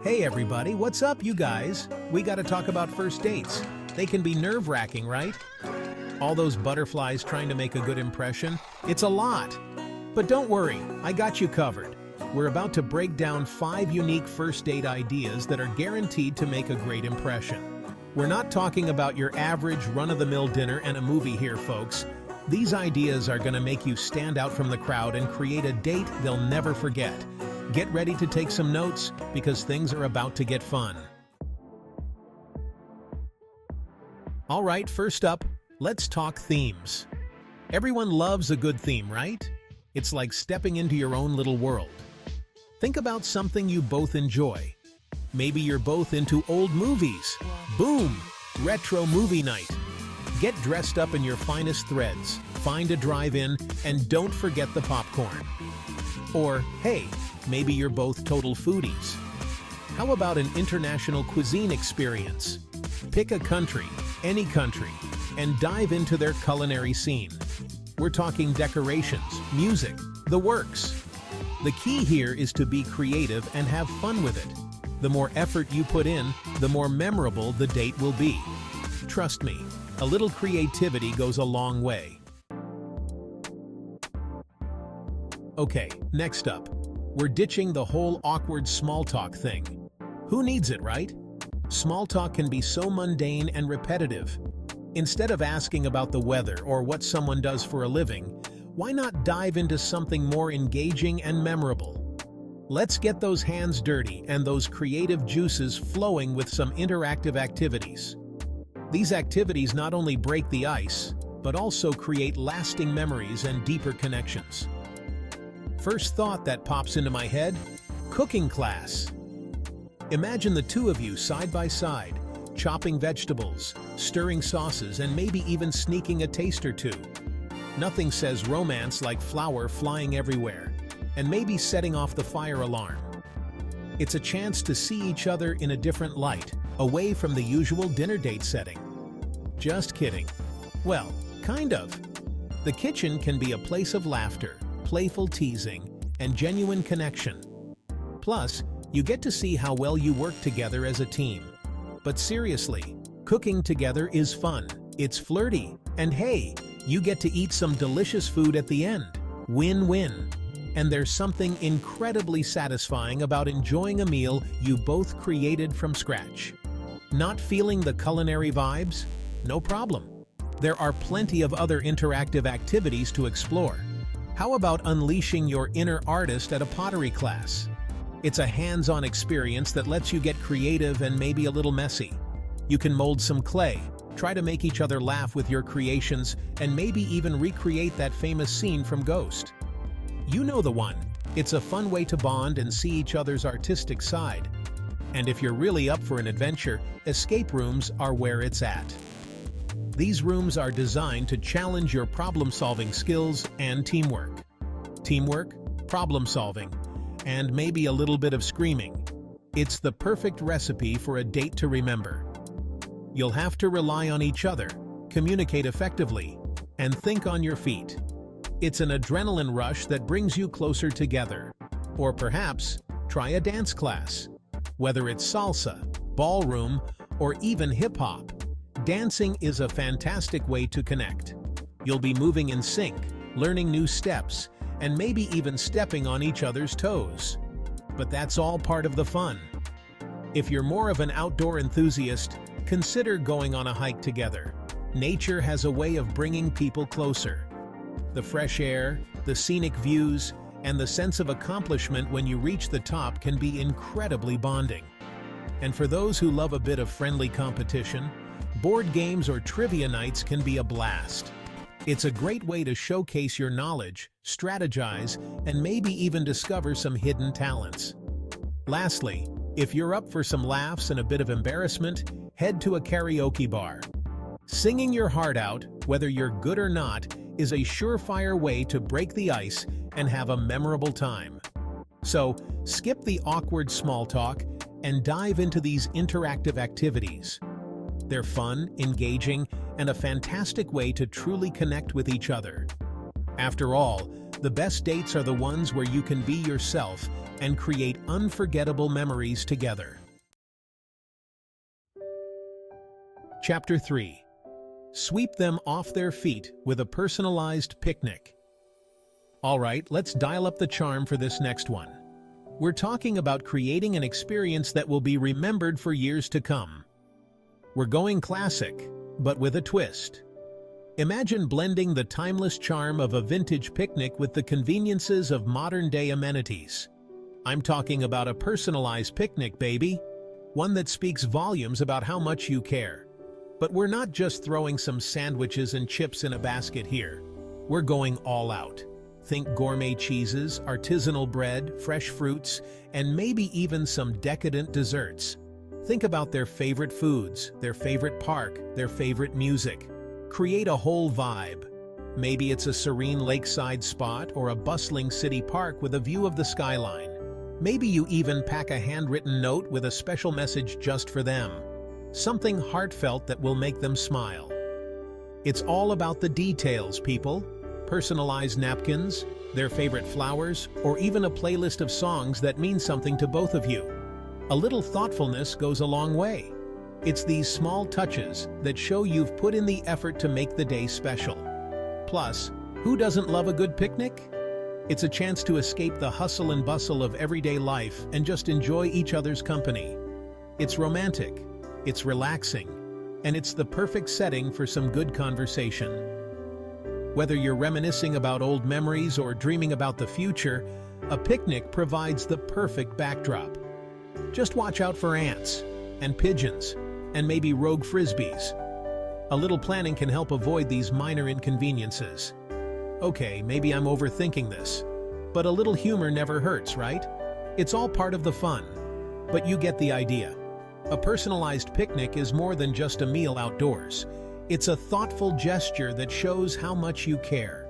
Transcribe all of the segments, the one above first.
Hey everybody, what's up you guys? We gotta talk about first dates. They can be nerve-wracking, right? All those butterflies trying to make a good impression, it's a lot. But don't worry, I got you covered. We're about to break down 5 unique first date ideas that are guaranteed to make a great impression. We're not talking about your average run-of-the-mill dinner and a movie here, folks. These ideas are gonna make you stand out from the crowd and create a date they'll never forget. Get ready to take some notes because things are about to get fun. All right, first up, let's talk themes. Everyone loves a good theme, right? It's like stepping into your own little world. Think about something you both enjoy. Maybe you're both into old movies. Boom! Retro movie night. Get dressed up in your finest threads, find a drive-in, and don't forget the popcorn. Or, hey, maybe you're both total foodies. How about an international cuisine experience? Pick a country, any country, and dive into their culinary scene. We're talking decorations, music, the works. The key here is to be creative and have fun with it. The more effort you put in, the more memorable the date will be. Trust me, a little creativity goes a long way. Okay, next up. We're ditching the whole awkward small talk thing. Who needs it, right? Small talk can be so mundane and repetitive. Instead of asking about the weather or what someone does for a living, why not dive into something more engaging and memorable? Let's get those hands dirty and those creative juices flowing with some interactive activities. These activities not only break the ice, but also create lasting memories and deeper connections. First thought that pops into my head, cooking class. Imagine the two of you side by side, chopping vegetables, stirring sauces, and maybe even sneaking a taste or two. Nothing says romance like flour flying everywhere, and maybe setting off the fire alarm. It's a chance to see each other in a different light, away from the usual dinner date setting. Just kidding. Well, kind of. The kitchen can be a place of laughter, playful teasing, and genuine connection. Plus, you get to see how well you work together as a team. But seriously, cooking together is fun, it's flirty, and hey, you get to eat some delicious food at the end. Win-win. And there's something incredibly satisfying about enjoying a meal you both created from scratch. Not feeling the culinary vibes? No problem. There are plenty of other interactive activities to explore. How about unleashing your inner artist at a pottery class? It's a hands-on experience that lets you get creative and maybe a little messy. You can mold some clay, try to make each other laugh with your creations, and maybe even recreate that famous scene from Ghost. You know the one. It's a fun way to bond and see each other's artistic side. And if you're really up for an adventure, escape rooms are where it's at. These rooms are designed to challenge your problem-solving skills and teamwork. Teamwork, problem-solving, and maybe a little bit of screaming. It's the perfect recipe for a date to remember. You'll have to rely on each other, communicate effectively, and think on your feet. It's an adrenaline rush that brings you closer together. Or perhaps, try a dance class. Whether it's salsa, ballroom, or even hip-hop, dancing is a fantastic way to connect. You'll be moving in sync, learning new steps, and maybe even stepping on each other's toes. But that's all part of the fun. If you're more of an outdoor enthusiast, consider going on a hike together. Nature has a way of bringing people closer. The fresh air, the scenic views, and the sense of accomplishment when you reach the top can be incredibly bonding. And for those who love a bit of friendly competition, board games or trivia nights can be a blast. It's a great way to showcase your knowledge, strategize, and maybe even discover some hidden talents. Lastly, if you're up for some laughs and a bit of embarrassment, head to a karaoke bar. Singing your heart out, whether you're good or not, is a surefire way to break the ice and have a memorable time. So, skip the awkward small talk and dive into these interactive activities. They're fun, engaging, and a fantastic way to truly connect with each other. After all, the best dates are the ones where you can be yourself and create unforgettable memories together. Chapter 3. Sweep them off their feet with a personalized picnic. All right, let's dial up the charm for this next one. We're talking about creating an experience that will be remembered for years to come. We're going classic, but with a twist. Imagine blending the timeless charm of a vintage picnic with the conveniences of modern-day amenities. I'm talking about a personalized picnic, baby. One that speaks volumes about how much you care. But we're not just throwing some sandwiches and chips in a basket here. We're going all out. Think gourmet cheeses, artisanal bread, fresh fruits, and maybe even some decadent desserts. Think about their favorite foods, their favorite park, their favorite music. Create a whole vibe. Maybe it's a serene lakeside spot or a bustling city park with a view of the skyline. Maybe you even pack a handwritten note with a special message just for them. Something heartfelt that will make them smile. It's all about the details, people. Personalized napkins, their favorite flowers, or even a playlist of songs that mean something to both of you. A little thoughtfulness goes a long way. It's these small touches that show you've put in the effort to make the day special. Plus, who doesn't love a good picnic? It's a chance to escape the hustle and bustle of everyday life and just enjoy each other's company. It's romantic. It's relaxing, and it's the perfect setting for some good conversation. Whether you're reminiscing about old memories or dreaming about the future, a picnic provides the perfect backdrop. Just watch out for ants, and pigeons, and maybe rogue frisbees. A little planning can help avoid these minor inconveniences. Okay, maybe I'm overthinking this, but a little humor never hurts, right? It's all part of the fun, but you get the idea. A personalized picnic is more than just a meal outdoors. It's a thoughtful gesture that shows how much you care.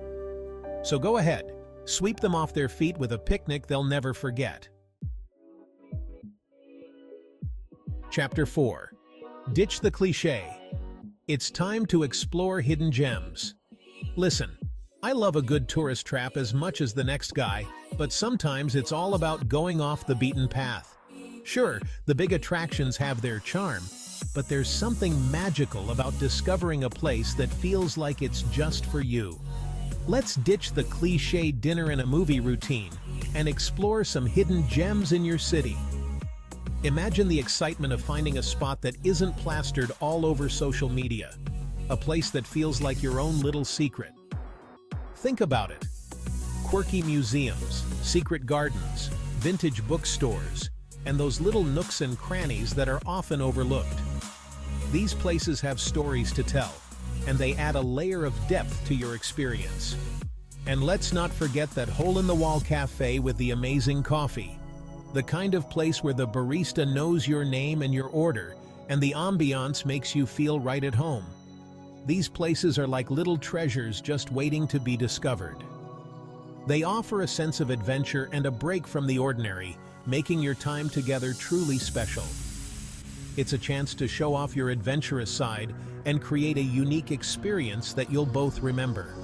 So go ahead, sweep them off their feet with a picnic they'll never forget. Chapter 4. Ditch the cliché. It's time to explore hidden gems. Listen, I love a good tourist trap as much as the next guy, but sometimes it's all about going off the beaten path. Sure, the big attractions have their charm, but there's something magical about discovering a place that feels like it's just for you. Let's ditch the cliché dinner and a movie routine and explore some hidden gems in your city. Imagine the excitement of finding a spot that isn't plastered all over social media, a place that feels like your own little secret. Think about it. Quirky museums, secret gardens, vintage bookstores, and those little nooks and crannies that are often overlooked. These places have stories to tell, and they add a layer of depth to your experience. And let's not forget that hole-in-the-wall cafe with the amazing coffee. The kind of place where the barista knows your name and your order, and the ambiance makes you feel right at home. These places are like little treasures just waiting to be discovered. They offer a sense of adventure and a break from the ordinary, making your time together truly special. It's a chance to show off your adventurous side and create a unique experience that you'll both remember.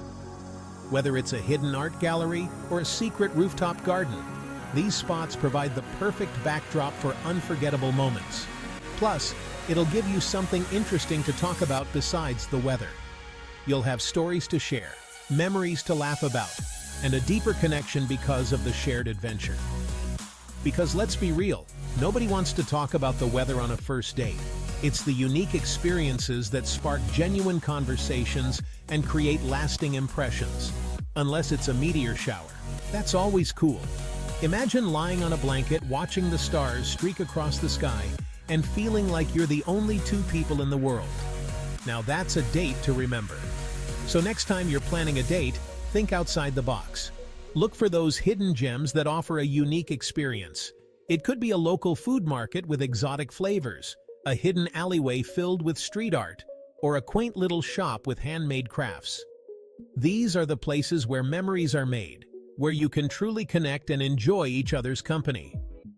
Whether it's a hidden art gallery or a secret rooftop garden, these spots provide the perfect backdrop for unforgettable moments. Plus, it'll give you something interesting to talk about besides the weather. You'll have stories to share, memories to laugh about, and a deeper connection because of the shared adventure. Because let's be real, nobody wants to talk about the weather on a first date. It's the unique experiences that spark genuine conversations and create lasting impressions. Unless it's a meteor shower. That's always cool. Imagine lying on a blanket, watching the stars streak across the sky, and feeling like you're the only two people in the world. Now that's a date to remember. So next time you're planning a date, think outside the box. Look for those hidden gems that offer a unique experience. It could be a local food market with exotic flavors, a hidden alleyway filled with street art, or a quaint little shop with handmade crafts. These are the places where memories are made, where you can truly connect and enjoy each other's company.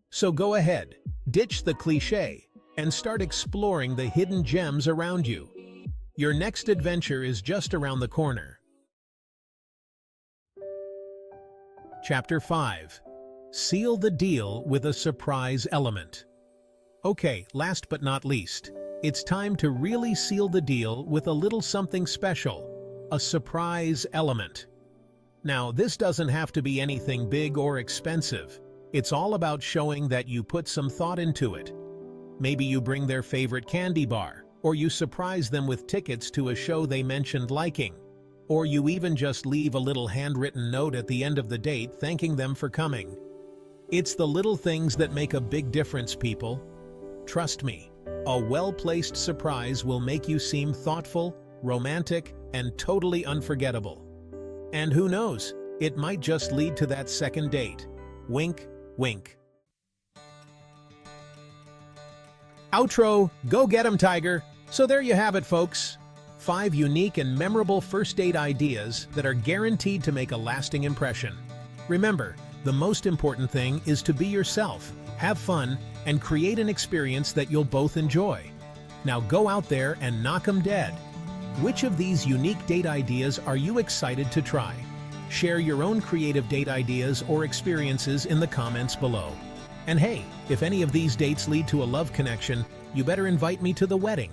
So go ahead, ditch the cliché, and start exploring the hidden gems around you. Your next adventure is just around the corner. Chapter 5. Seal the deal with a surprise element. Okay, last but not least, it's time to really seal the deal with a little something special, a surprise element. Now, this doesn't have to be anything big or expensive. It's all about showing that you put some thought into it. Maybe you bring their favorite candy bar, or you surprise them with tickets to a show they mentioned liking, or you even just leave a little handwritten note at the end of the date thanking them for coming. It's the little things that make a big difference, people. Trust me, a well-placed surprise will make you seem thoughtful, romantic, and totally unforgettable. And who knows, it might just lead to that second date. Wink, wink. Outro, go get 'em, Tiger! So there you have it, folks. 5 unique and memorable first date ideas that are guaranteed to make a lasting impression. Remember, the most important thing is to be yourself, have fun, and create an experience that you'll both enjoy. Now go out there and knock 'em dead. Which of these unique date ideas are you excited to try? Share your own creative date ideas or experiences in the comments below. And hey, if any of these dates lead to a love connection, you better invite me to the wedding.